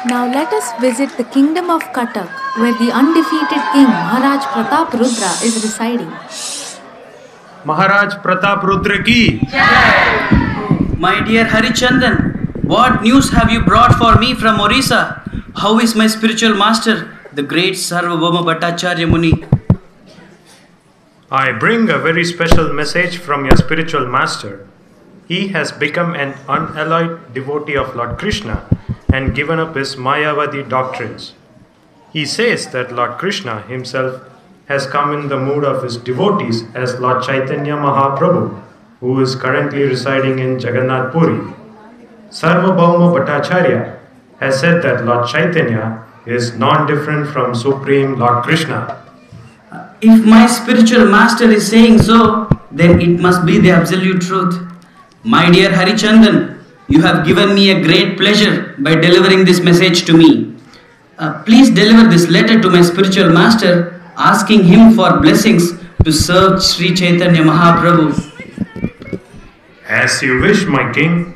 Now let us visit the kingdom of Cuttack, where the undefeated king Maharaj Pratap Rudra is residing. Maharaj Pratap Rudra ki. My dear Harichandan, what news have you brought for me from Orissa? How is my spiritual master, the great Sarvabhauma Bhattacharya Muni? I bring a very special message from your spiritual master. He has become an unalloyed devotee of Lord Krishna and given up his Mayavadi doctrines. He says that Lord Krishna himself has come in the mood of his devotees as Lord Chaitanya Mahaprabhu, who is currently residing in Jagannath Puri. Sarvabhauma Bhattacharya has said that Lord Chaitanya is non-different from Supreme Lord Krishna. If my spiritual master is saying so, then it must be the absolute truth. My dear Harichandan, you have given me a great pleasure by delivering this message to me. Please deliver this letter to my spiritual master, asking him for blessings to serve Sri Chaitanya Mahaprabhu. As you wish, my king.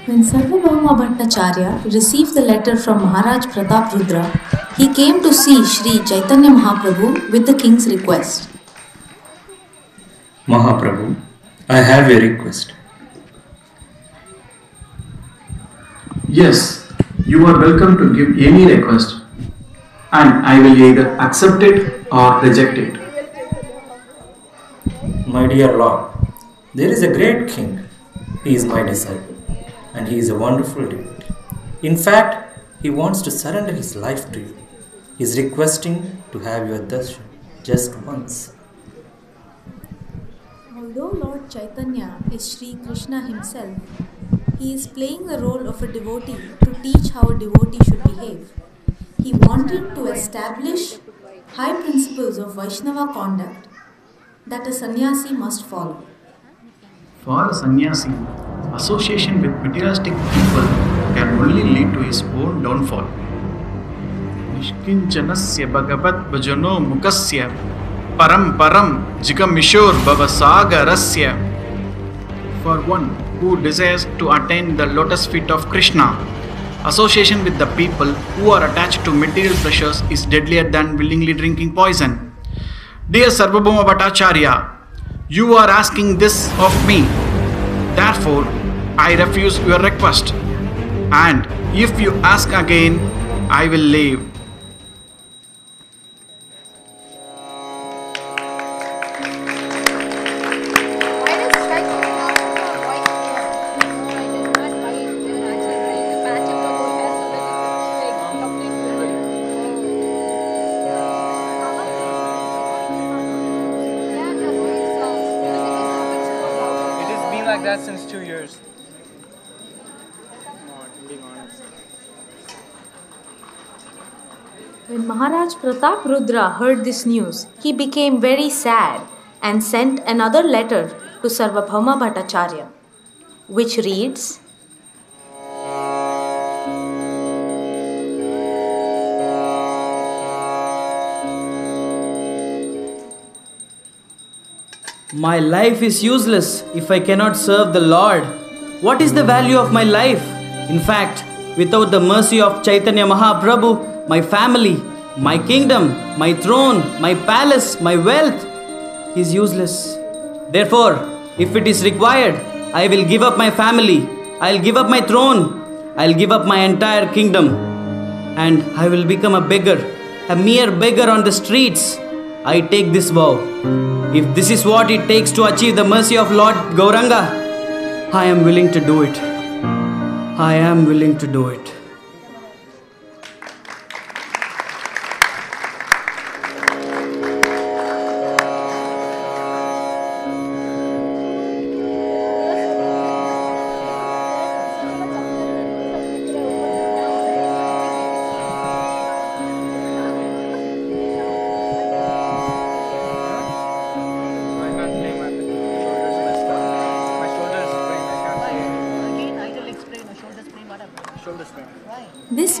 When Sarvabhauma Bhattacharya received the letter from Maharaj Pratap Rudra, he came to see Sri Chaitanya Mahaprabhu with the king's request. Mahaprabhu, I have a request. Yes, you are welcome to give any request, and I will either accept it or reject it. My dear Lord, there is a great king. He is my disciple, and he is a wonderful devotee. In fact, he wants to surrender his life to you. He is requesting to have your darshan just once. Although Lord Chaitanya is Sri Krishna himself, he is playing the role of a devotee to teach how a devotee should behave. He wanted to establish high principles of Vaishnava conduct that a sannyasi must follow. For a sannyasi, association with materialistic people can only lead to his own downfall. Nishkinchanasya bhagavat bhajano mukasya param param jigamishor bhavasagarasya. For one who desires to attain the lotus feet of Krishna, association with the people who are attached to material pleasures is deadlier than willingly drinking poison. Dear Sarvabhauma Bhattacharya, you are asking this of me. Therefore, I refuse your request. And if you ask again, I will leave. Like that since 2 years. When Maharaj Pratap Rudra heard this news, he became very sad and sent another letter to Sarvabhauma Bhattacharya, which reads, My life is useless if I cannot serve the Lord. What is the value of my life? In fact, without the mercy of Chaitanya Mahaprabhu, my family, my kingdom, my throne, my palace, my wealth is useless. Therefore, if it is required, I will give up my family, I'll give up my throne, I'll give up my entire kingdom, and I will become a beggar, a mere beggar on the streets. I take this vow. If this is what it takes to achieve the mercy of Lord Gauranga, I am willing to do it. I am willing to do it.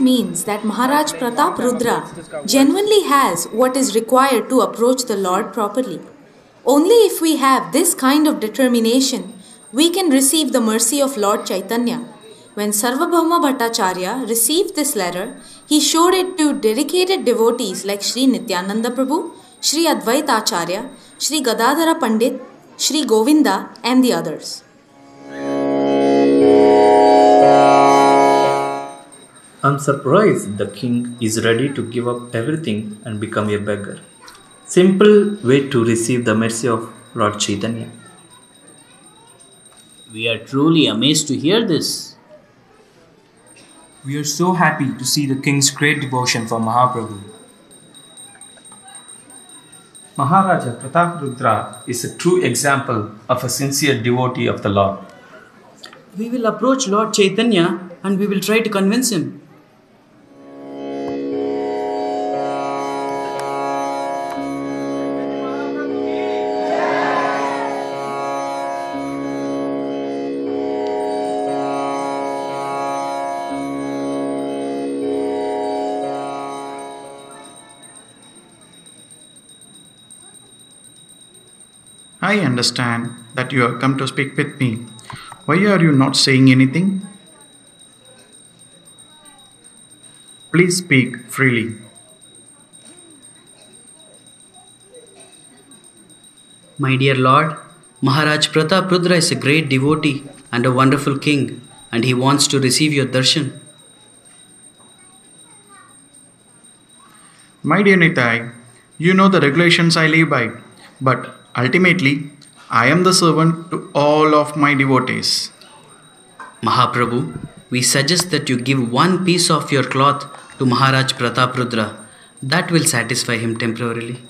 means that Maharaj Pratap Rudra genuinely has what is required to approach the Lord properly. Only if we have this kind of determination, we can receive the mercy of Lord Chaitanya. When Sarvabhauma Bhattacharya received this letter, he showed it to dedicated devotees like Sri Nityananda Prabhu, Sri Advaita Acharya, Sri Gadadhara Pandit, Sri Govinda, and the others. I'm surprised the king is ready to give up everything and become a beggar. Simple way to receive the mercy of Lord Chaitanya. We are truly amazed to hear this. We are so happy to see the king's great devotion for Mahaprabhu. Maharaja Prataprudra is a true example of a sincere devotee of the Lord. We will approach Lord Chaitanya and we will try to convince him. I understand that you have come to speak with me. Why are you not saying anything? Please speak freely. My dear Lord, Maharaj Prataprudra is a great devotee and a wonderful king, and he wants to receive your darshan. My dear Nitai, you know the regulations I live by, but ultimately, I am the servant to all of my devotees. Mahaprabhu, we suggest that you give one piece of your cloth to Maharaj Prataprudra. That will satisfy him temporarily.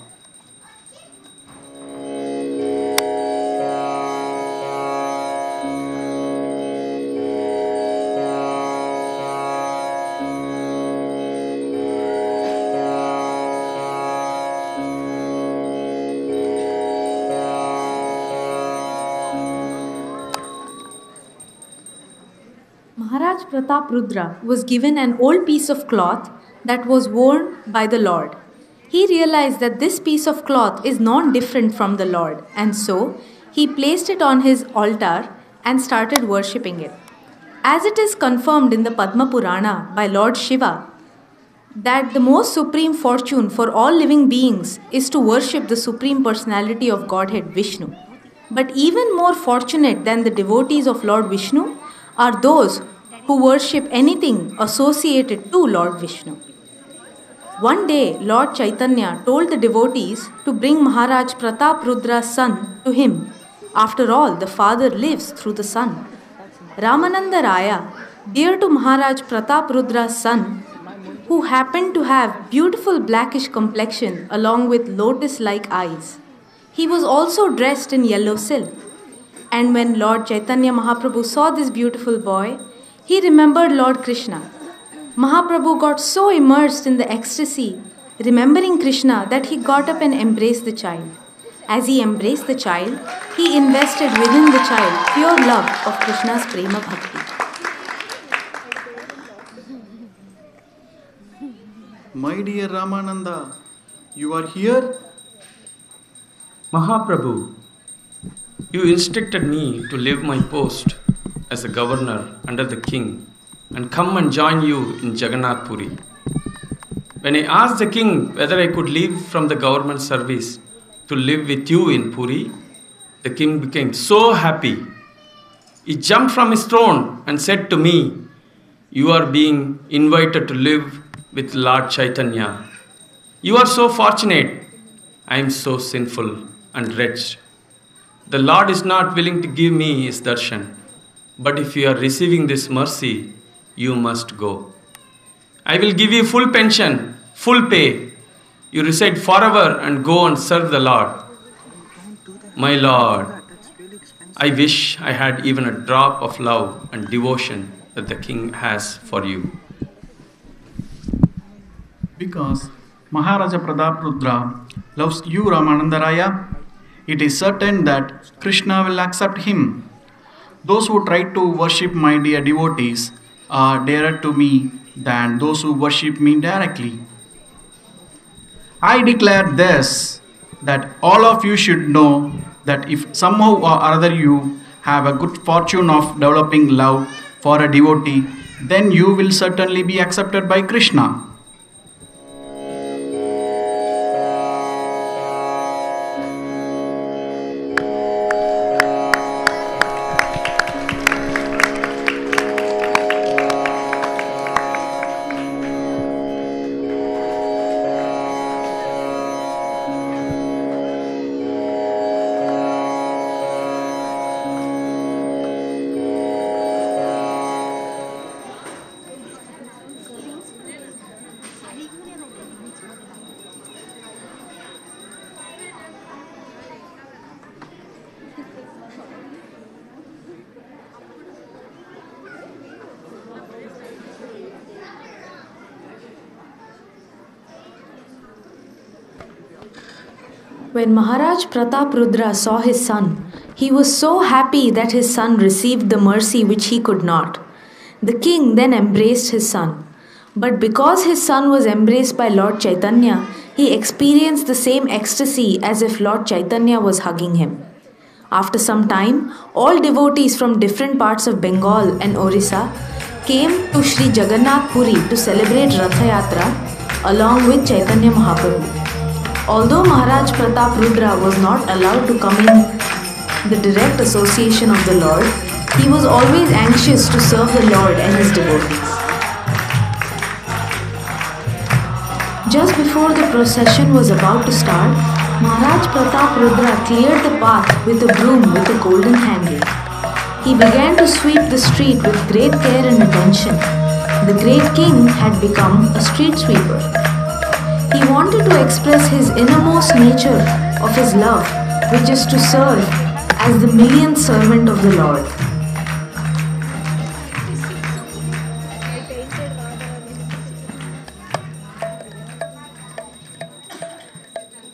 Maharaj Pratap Rudra was given an old piece of cloth that was worn by the Lord. He realized that this piece of cloth is non-different from the Lord, and so he placed it on his altar and started worshipping it. As it is confirmed in the Padma Purana by Lord Shiva, that the most supreme fortune for all living beings is to worship the Supreme Personality of Godhead Vishnu. But even more fortunate than the devotees of Lord Vishnu are those who worship anything associated to Lord Vishnu. One day, Lord Chaitanya told the devotees to bring Maharaj Pratap Rudra's son to him. After all, the father lives through the son. Ramananda Raya, dear to Maharaj Pratap Rudra's son, who happened to have beautiful blackish complexion along with lotus-like eyes. He was also dressed in yellow silk. And when Lord Chaitanya Mahaprabhu saw this beautiful boy, he remembered Lord Krishna. Mahaprabhu got so immersed in the ecstasy, remembering Krishna, that he got up and embraced the child. As he embraced the child, he invested within the child pure love of Krishna's Prema Bhakti. My dear Ramananda, you are here? Mahaprabhu, you instructed me to leave my post as a governor under the king and come and join you in Jagannath Puri. When I asked the king whether I could leave from the government service to live with you in Puri, the king became so happy. He jumped from his throne and said to me, "You are being invited to live with Lord Chaitanya. You are so fortunate. I am so sinful and wretched. The Lord is not willing to give me his darshan. But if you are receiving this mercy, you must go. I will give you full pension, full pay. You reside forever and go and serve the Lord. My Lord, I wish I had even a drop of love and devotion that the king has for you." Because Maharaja Prataprudra loves you, Ramananda Raya, it is certain that Krishna will accept him. Those who try to worship my dear devotees are dearer to me than those who worship me directly. I declare this, that all of you should know that if somehow or other you have a good fortune of developing love for a devotee, then you will certainly be accepted by Krishna. When Maharaj Pratap Rudra saw his son, he was so happy that his son received the mercy which he could not. The king then embraced his son. But because his son was embraced by Lord Chaitanya, he experienced the same ecstasy as if Lord Chaitanya was hugging him. After some time, all devotees from different parts of Bengal and Orissa came to Sri Jagannath Puri to celebrate Ratha Yatra along with Chaitanya Mahaprabhu. Although Maharaj Pratap Rudra was not allowed to come in the direct association of the Lord, he was always anxious to serve the Lord and his devotees. Just before the procession was about to start, Maharaj Pratap Rudra cleared the path with a broom with a golden handle. He began to sweep the street with great care and attention. The great king had become a street sweeper. He wanted to express his innermost nature of his love, which is to serve as the millionth servant of the Lord.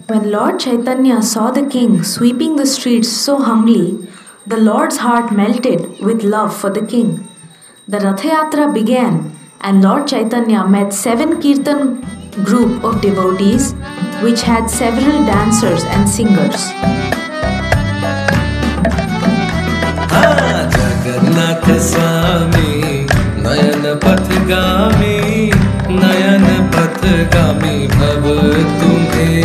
When Lord Chaitanya saw the king sweeping the streets so humbly, the Lord's heart melted with love for the king. The Ratha Yatra began, and Lord Chaitanya met 7 Kirtan group of devotees which had several dancers and singers. Jagannath Swami Nayan Pathgami Nayan Pathgami Bhav Tumhe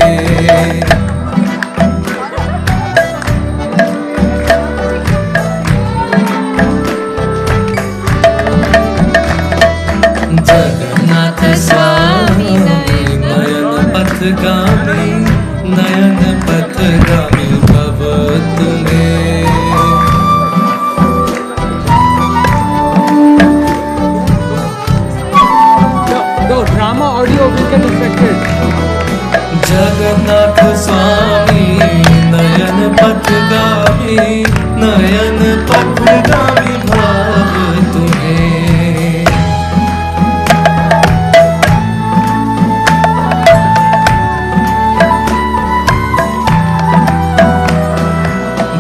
Jagannath Swami Nayan Pathgami Nayan Pathgami Bhav Tumhe Drama audio will get affected. Jagannath Swami Nayan Pathgami Nayan Pathgami Bhav Tumhe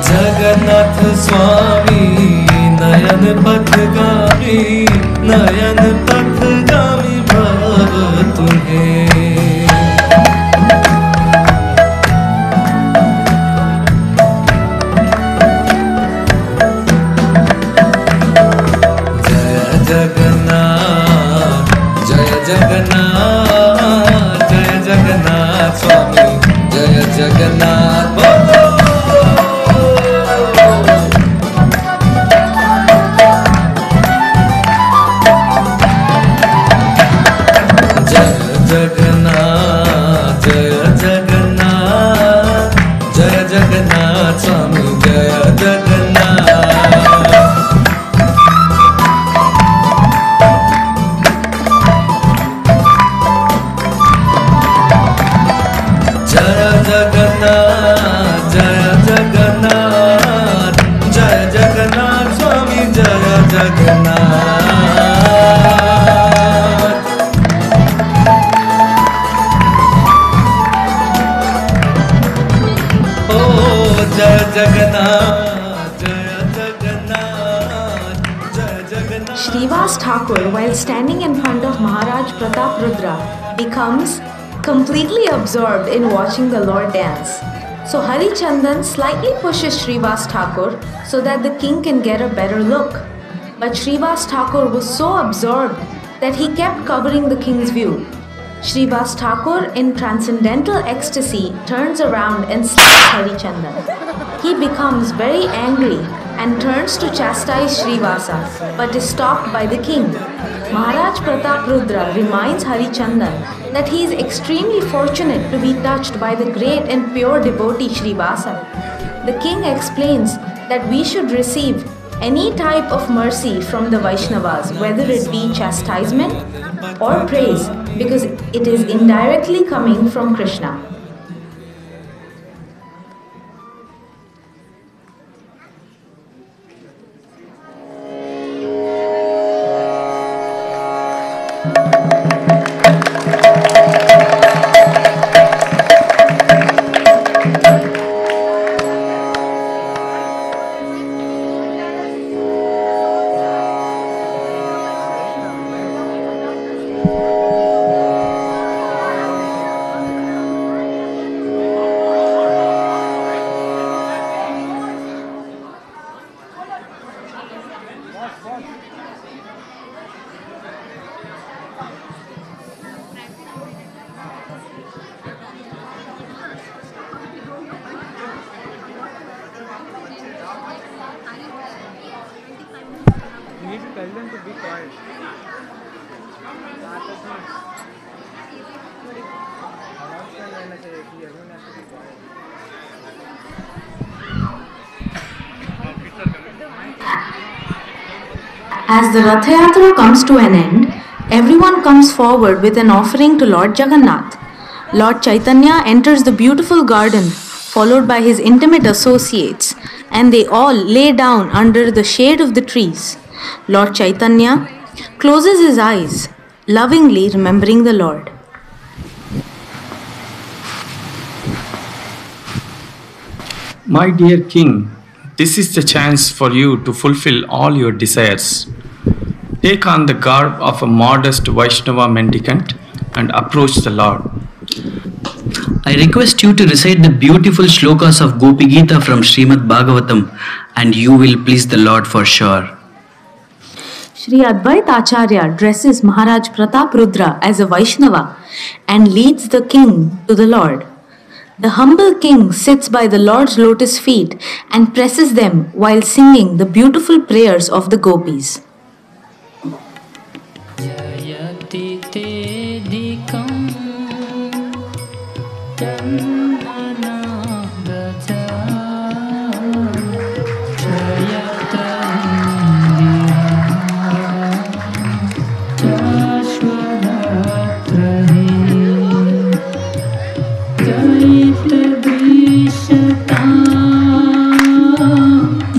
Jagannath Swami Nayan Pathgami Nayan Pathgami Bhav Tumhe Shri Srivas Thakur, while standing in front of Maharaj Pratap Rudra, becomes completely absorbed in watching the Lord dance. So Hari Chandan slightly pushes Srivas Thakur so that the king can get a better look. But Srivas Thakur was so absorbed that he kept covering the king's view. Srivas Thakur, in transcendental ecstasy, turns around and slaps Hari Chandan. He becomes very angry and turns to chastise Srivasa, but is stopped by the king. Maharaj Pratap Rudra reminds Hari Chandan that he is extremely fortunate to be touched by the great and pure devotee Srivasa. The king explains that we should receive any type of mercy from the Vaishnavas, whether it be chastisement or praise, because it is indirectly coming from Krishna. As the Rath Yatra comes to an end, everyone comes forward with an offering to Lord Jagannath. Lord Chaitanya enters the beautiful garden, followed by his intimate associates, and they all lay down under the shade of the trees. Lord Chaitanya closes his eyes, lovingly remembering the Lord. My dear king, this is the chance for you to fulfill all your desires. Take on the garb of a modest Vaishnava mendicant and approach the Lord. I request you to recite the beautiful shlokas of Gopi Gita from Srimad Bhagavatam, and you will please the Lord for sure. Sri Advaita Acharya dresses Maharaj Pratap Rudra as a Vaishnava and leads the king to the Lord. The humble king sits by the Lord's lotus feet and presses them while singing the beautiful prayers of the gopis.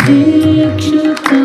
Dikshita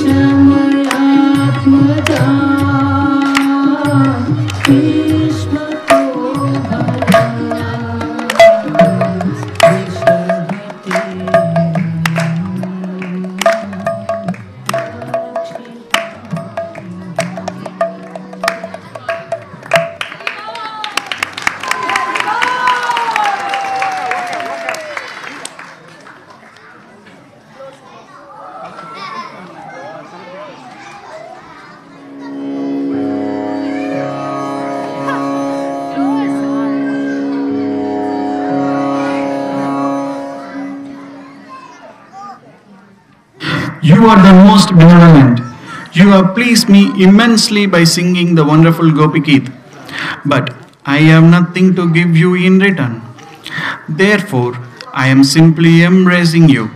क्षमयात्मजा Bhishma को भला You are the most benevolent. You have pleased me immensely by singing the wonderful Gopi Geet. But I have nothing to give you in return. Therefore, I am simply embracing you.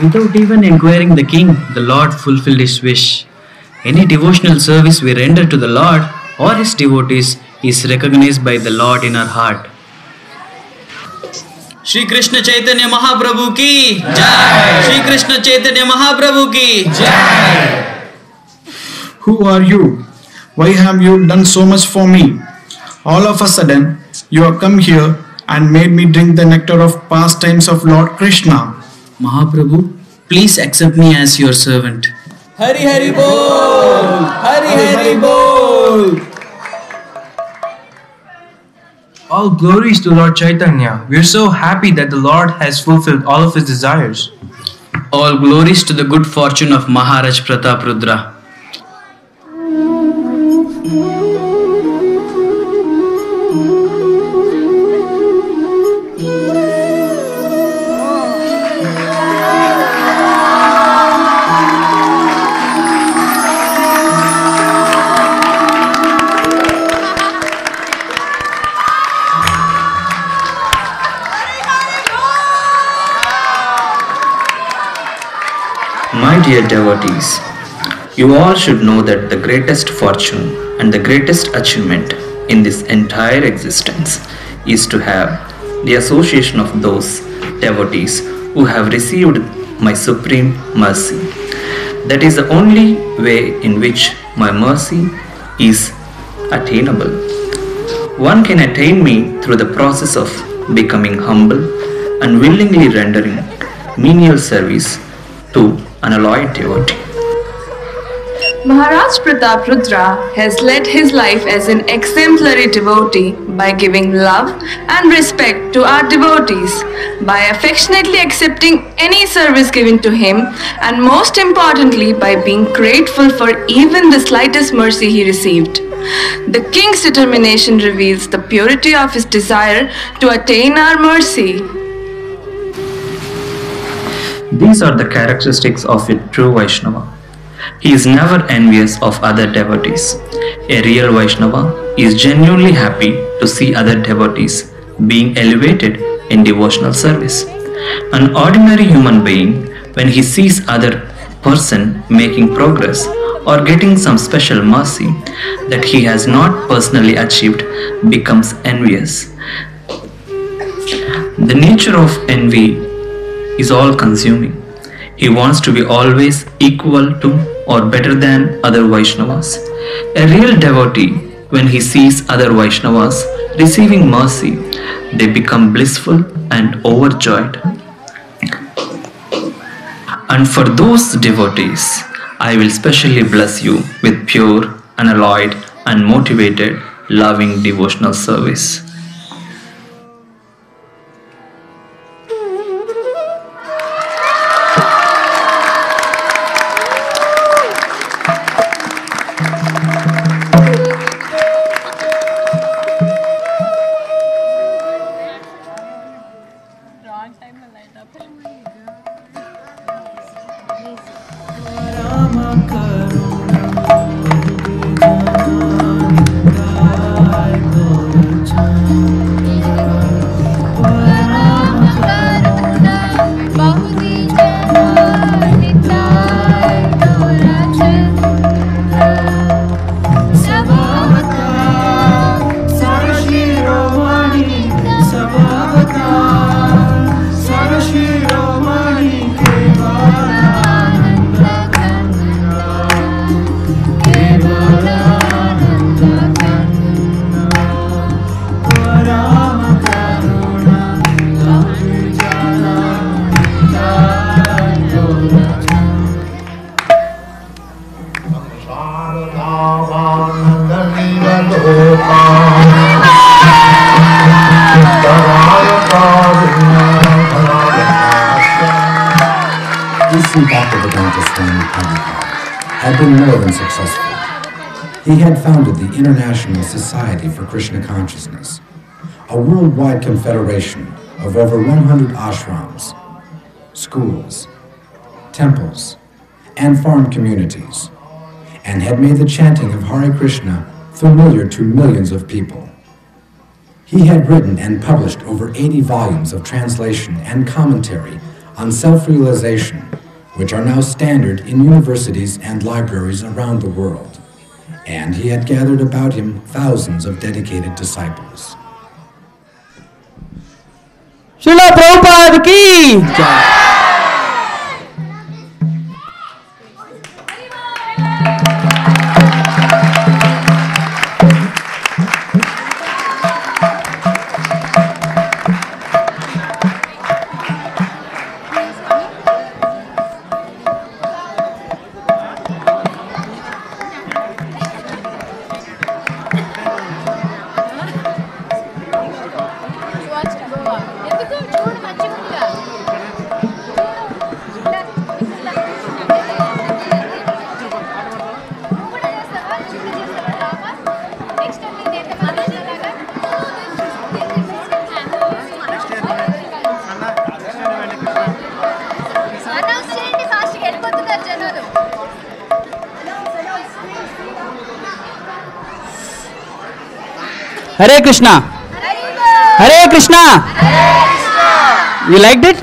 Without even inquiring the king, the Lord fulfilled his wish. Any devotional service we render to the Lord or his devotees is recognized by the Lord in our heart. Shri Krishna Chaitanya Mahaprabhu ki Jai! Shri Krishna Chaitanya Mahaprabhu ki Jai! Who are you? Why have you done so much for me? All of a sudden, you have come here and made me drink the nectar of pastimes of Lord Krishna. Mahaprabhu, please accept me as your servant. Hari Hari Bol! Hari Hari Bol! All glories to Lord Chaitanya. We are so happy that the Lord has fulfilled all of his desires. All glories to the good fortune of Maharaj Pratap Rudra. My dear devotees, you all should know that the greatest fortune and the greatest achievement in this entire existence is to have the association of those devotees who have received my supreme mercy. That is the only way in which my mercy is attainable. One can attain me through the process of becoming humble and willingly rendering menial service to an alloyed devotee. Maharaj Pratap Rudra has led his life as an exemplary devotee by giving love and respect to our devotees, by affectionately accepting any service given to him, and most importantly by being grateful for even the slightest mercy he received. The king's determination reveals the purity of his desire to attain our mercy. These are the characteristics of a true Vaishnava. He is never envious of other devotees. A real Vaishnava is genuinely happy to see other devotees being elevated in devotional service. An ordinary human being, when he sees other person making progress or getting some special mercy that he has not personally achieved, becomes envious. The nature of envy is all consuming. He wants to be always equal to or better than other Vaishnavas. A real devotee, when he sees other Vaishnavas receiving mercy, they become blissful and overjoyed. And for those devotees, I will specially bless you with pure, unalloyed, and motivated, loving devotional service. Sri Bhaktivedanta Swami Prabhupada had been more than successful. He had founded the International Society for Krishna Consciousness, a worldwide confederation of over 100 ashrams, schools, temples, and farm communities, and had made the chanting of Hare Krishna familiar to millions of people. He had written and published over 80 volumes of translation and commentary on self-realization, which are now standard in universities and libraries around the world, and he had gathered about him thousands of dedicated disciples. Srila Prabhupada ki Jai. Hare Krishna. Hare Krishna. You liked it?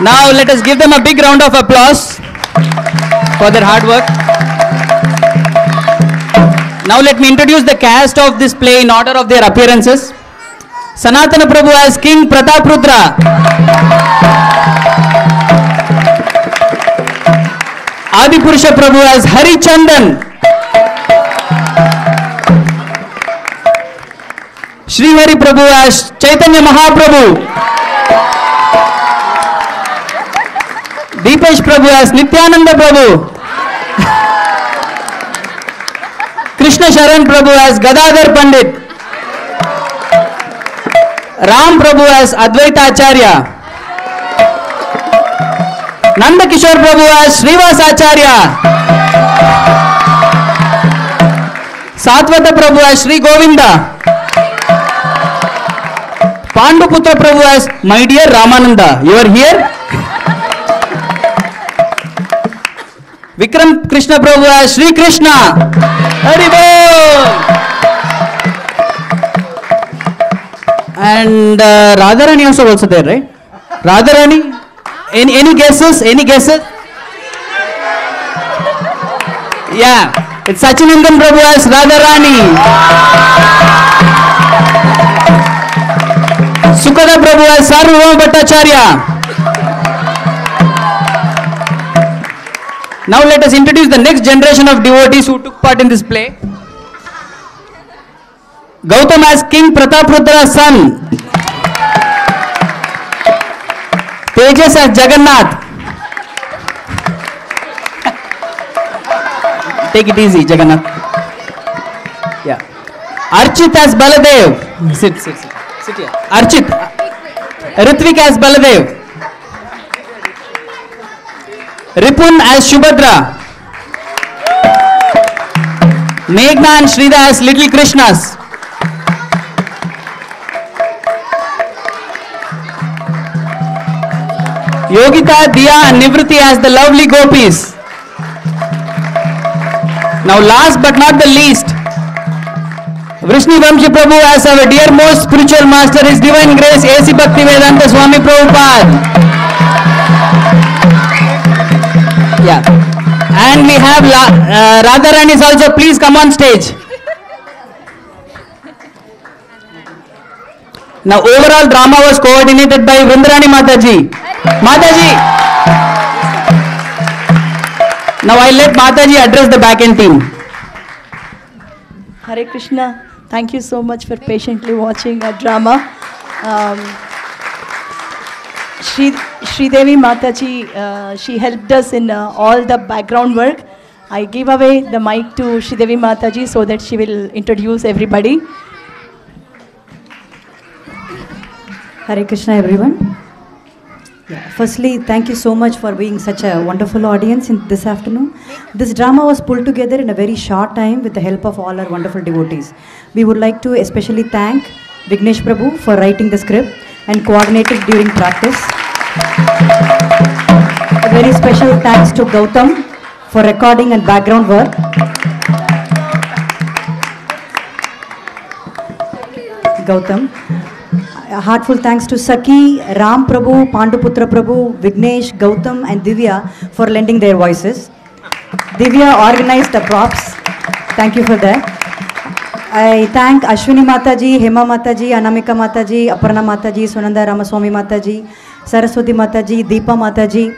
Now let us give them a big round of applause for their hard work. Now let me introduce the cast of this play in order of their appearances. Sanatana Prabhu as King Prataprudra. Adipurusha Prabhu as Hari Chandan. Shri Hari Prabhu as Chaitanya Mahaprabhu. Deepesh Prabhu as Nityananda Prabhu. Krishna Sharan Prabhu as Gadadhar Pandit. Ram Prabhu as Advaita Acharya. Nanda Kishore Prabhu as Srivas Acharya. Satvata Prabhu as Sri Govinda. Panduputra Prabhu as my dear Ramananda. You are here? Vikram Krishna Prabhu as Sri Krishna. Hari Bol. And Radharani also there, right? Radharani? Any guesses? Any guesses? Yeah. It's Sachinandan Prabhu as Radharani. Sukada Prabhu as Sarvabhauma Bhattacharya. Now let us introduce the next generation of devotees who took part in this play. Gautam as King Pratapradra's son. Tejas as Jagannath. Take it easy, Jagannath. Yeah. Archit as Baladev. Sit here. Archit. Ritvik as Baladev. Ripun as Shubhadra. Meghna and Shrida as Little Krishnas. Yogita, Diya and Nivriti as the lovely gopis. Now last but not the least, Vrishni Vamshi Prabhu as our dear most spiritual master, His Divine Grace A.C. Bhaktivedanta Swami Prabhupada. Yeah. And we have Radharani is also, please come on stage. Now overall drama was coordinated by Vrindarani Mataji. Mataji! Now I let Mataji address the back end team. Hare Krishna. Thank you so much for patiently watching our drama. Sridevi Mataji, she helped us in all the background work. I give away the mic to Sridevi Mataji so that she will introduce everybody. Hare Krishna everyone. Firstly, thank you so much for being such a wonderful audience in this afternoon. This drama was pulled together in a very short time with the help of all our wonderful devotees. We would like to especially thank Vignesh Prabhu for writing the script and coordinating during practice. A very special thanks to Gautam for recording and background work. Gautam. A heartfelt thanks to Saki, Ram Prabhu, Panduputra Prabhu, Vignesh, Gautam and Divya for lending their voices. Divya organized the props. Thank you for that. I thank Ashwini Mataji, Hema Mataji, Anamika Mataji, Aparna Mataji, Sunanda Ramaswamy Mataji, Saraswati Mataji, Deepa Mataji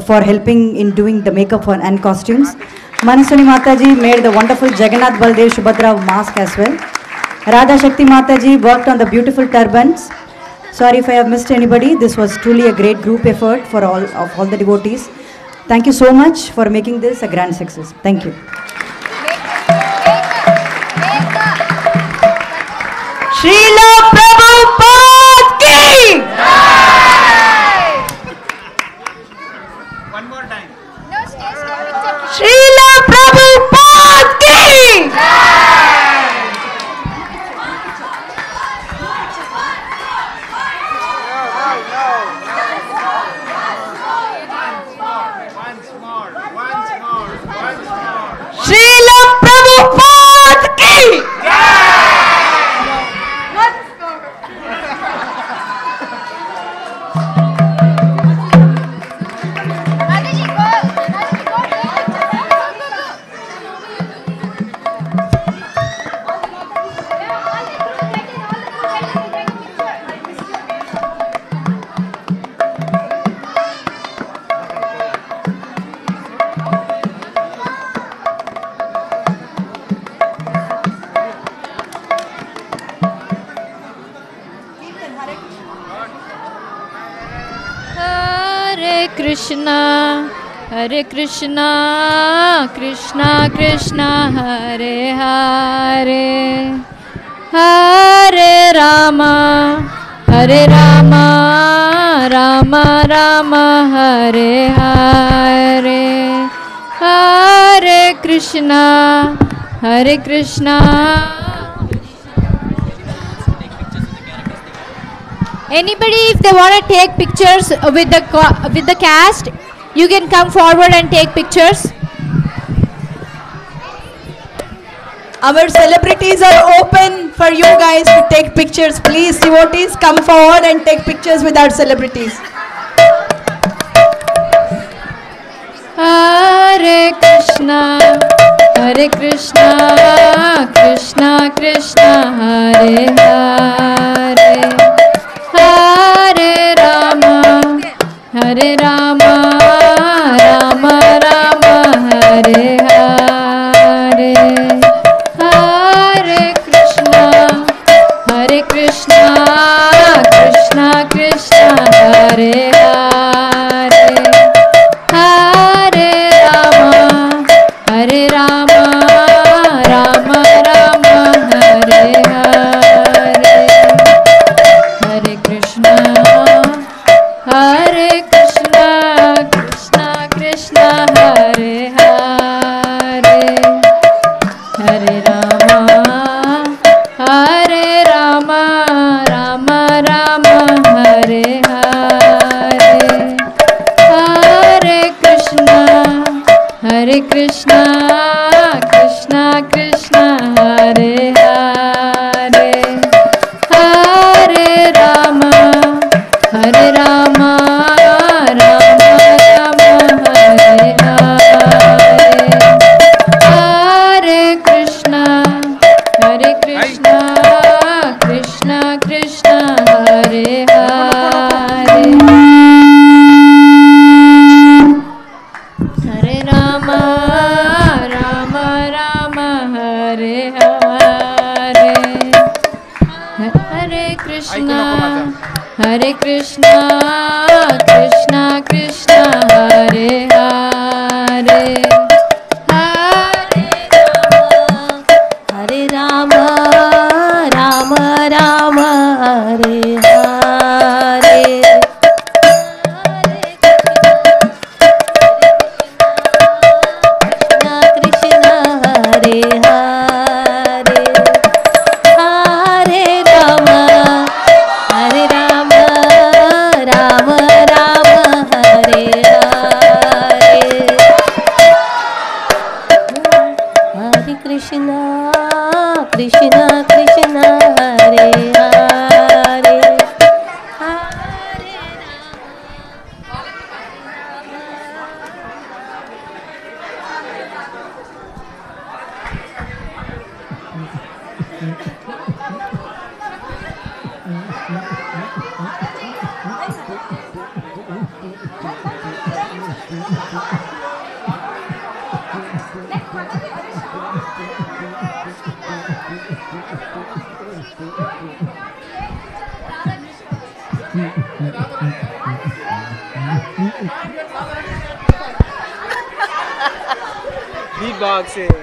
for helping in doing the makeup and costumes. Manaswini Mataji made the wonderful Jagannath Baldev Subhadra mask as well. Radha Shakti Mataji worked on the beautiful turbans. Sorry if I have missed anybody. This was truly a great group effort for all the devotees. Thank you so much for making this a grand success. Thank you. Srila Prabhupada ki! One more time. Srila Prabhupada ki! Srila Prabhupada ki! Hare Krishna, Krishna Krishna, Hare Hare, Hare Rama, Hare Rama, Rama Rama, Hare Hare, Hare Krishna, Hare Krishna. Anybody, if they want to take pictures with the cast, you can come forward and take pictures. Our celebrities are open for you guys to take pictures. Please, devotees, come forward and take pictures with our celebrities. Hare Krishna, Hare Krishna, Krishna Krishna, Hare Hare, Hare Rama, Hare Rama, Rama Rama, Hare Hare, Hare Krishna, Hare Krishna, Krishna Krishna, Hare Hare, Hare Rama, Hare Rama, Rama Rama, Hare Hare, Hare Krishna, Hare Krishna, Krishna Krishna, Hare Hare, Hare Rama, Hare Rama, Rama Rama, Hare Hare, Hare Krishna, Hare Krishna, Krishna Krishna, Hare Hare, Hare Rama, Hare Rama, Rama Rama, Hare Hare, Hare Krishna, Hare Krishna, Krishna Krishna, Hare Hare, Hare Rama, Rama Rama, Hare Hare, Hare Krishna, Hare Krishna, Krishna Krishna, Hare Hare, Hare Rama, Rama Rama, Hare Hare. Beatboxing.